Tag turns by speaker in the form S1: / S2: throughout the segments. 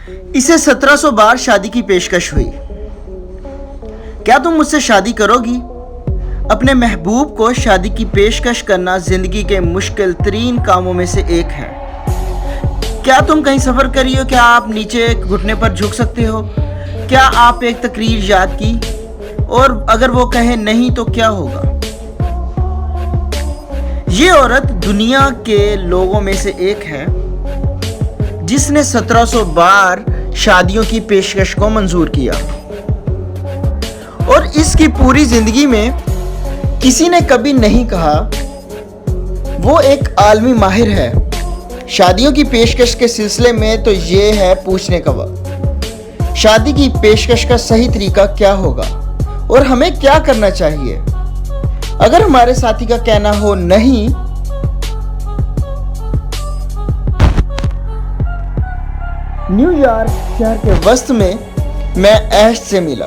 S1: इसे 1700 बार शादी की पेशकश हुई। क्या तुम मुझसे शादी करोगी? अपने महबूब को शादी की पेशकश करना जिंदगी के मुश्किल तरीन कामों में से एक है। क्या तुम कहीं सफर कर रही हो? क्या आप नीचे घुटने पर झुक सकते हो? क्या आप एक तकरीर याद की? और अगर वो कहे नहीं तो क्या होगा? ये औरत दुनिया के लोगों में से एक है जिसने 1700 बार शादियों की पेशकश को मंजूर किया, और इसकी पूरी जिंदगी में किसी ने कभी नहीं कहा वो एक आलमी माहिर है। शादियों की पेशकश के सिलसिले में तो ये है पूछने का वक्त। शादी की पेशकश का सही तरीका क्या होगा और हमें क्या करना चाहिए? अगर हमारे साथी का कहना हो नहीं, न्यूयॉर्क शहर के वस्त में मैं ऐश से मिला।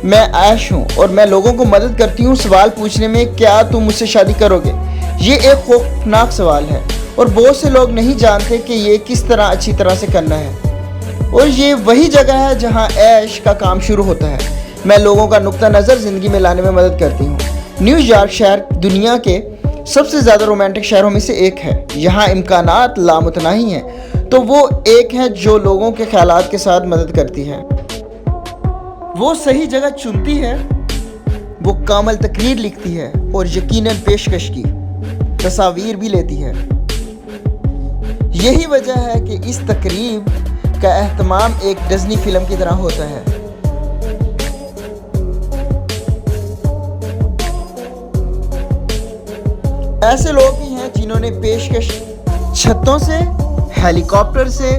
S1: मैं ऐश हूँ और मैं लोगों को मदद करती हूँ सवाल पूछने में, क्या तुम मुझसे शादी करोगे? ये एक खौफनाक सवाल है और बहुत से लोग नहीं जानते कि ये किस तरह अच्छी तरह से करना है, और ये वही जगह है जहाँ ऐश का काम शुरू होता है। मैं लोगों का नुक्ता नज़र ज़िंदगी में लाने में मदद करती हूँ। न्यूयॉर्क शहर दुनिया के सबसे ज़्यादा रोमांटिक शहरों में से एक है। यहाँ इम्कानात लामुतनाही हैं, तो वो एक है जो लोगों के ख्यालात के साथ मदद करती है। वो सही जगह चुनती है, वो कामल तकरीर लिखती है और यकीनन पेशकश की तस्वीर भी लेती है। यही वजह है कि इस तकरीब का एहतमाम एक डिज्नी फिल्म की तरह होता है। ऐसे लोग भी हैं जिन्होंने पेशकश छतों से, हेलीकॉप्टर से,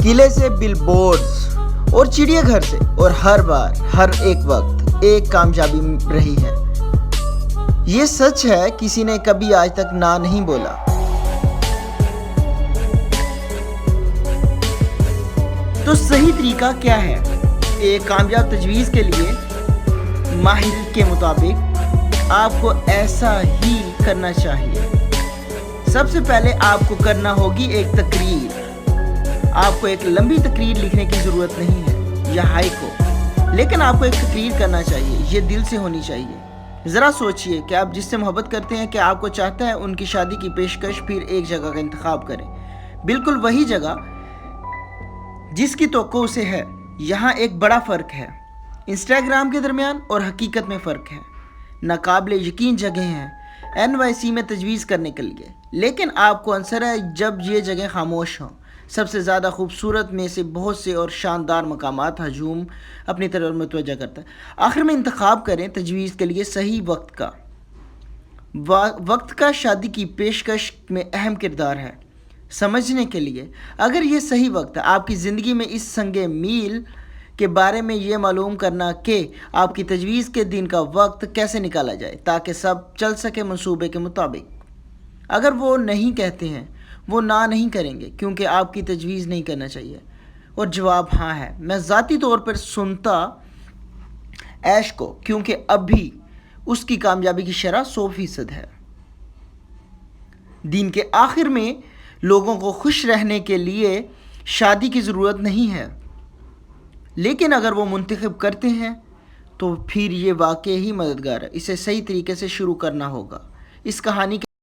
S1: किले से, बिलबोर्ड्स और चिड़ियाघर से, और हर बार हर एक वक्त एक कामयाबी रही है। ये सच है, किसी ने कभी आज तक ना नहीं बोला। तो सही तरीका क्या है? एक कामयाब तजवीज़ के लिए माहिर के मुताबिक आपको ऐसा ही करना चाहिए। सबसे पहले आपको करना होगी एक तकरीर। आपको एक लंबी तकरीर लिखने की ज़रूरत नहीं है या हाइको, लेकिन आपको एक तकरीर करना चाहिए। ये दिल से होनी चाहिए। ज़रा सोचिए कि आप जिससे मोहब्बत करते हैं, कि आपको चाहता है उनकी शादी की पेशकश, फिर एक जगह का इंतखाब करें, बिल्कुल वही जगह जिसकी तवक्को उसे है। यहाँ एक बड़ा फ़र्क है, इंस्टाग्राम के दरमियान और हकीकत में फ़र्क है। नाकाबिले यकीन जगह हैं NYC में तजवीज़ करने के लिए, लेकिन आपको अंसर है जब ये जगह खामोश हों। सबसे ज़्यादा खूबसूरत में से बहुत से और शानदार मकामात हजूम अपनी तरफ मुतवज्जा करता है। आखिर में इंतखाब करें तजवीज़ के लिए सही वक्त का। वक्त का शादी की पेशकश में अहम किरदार है। समझने के लिए, अगर ये सही वक्त है आपकी ज़िंदगी में, इस संगे मील के बारे में ये मालूम करना कि आपकी तजवीज़ के दिन का वक्त कैसे निकाला जाए ताकि सब चल सके मंसूबे के मुताबिक। अगर वो नहीं कहते हैं, वो ना नहीं करेंगे क्योंकि आपकी तजवीज़ नहीं करना चाहिए, और जवाब हाँ है। मैं ज़ाती तौर पर सुनता ऐश को, क्योंकि अभी उसकी कामयाबी की शरह 100% है। दिन के आखिर में लोगों को खुश रहने के लिए शादी की ज़रूरत नहीं है, लेकिन अगर वो मुंतखब करते हैं तो फिर ये वाकई ही मददगार है। इसे सही तरीके से शुरू करना होगा। इस कहानी के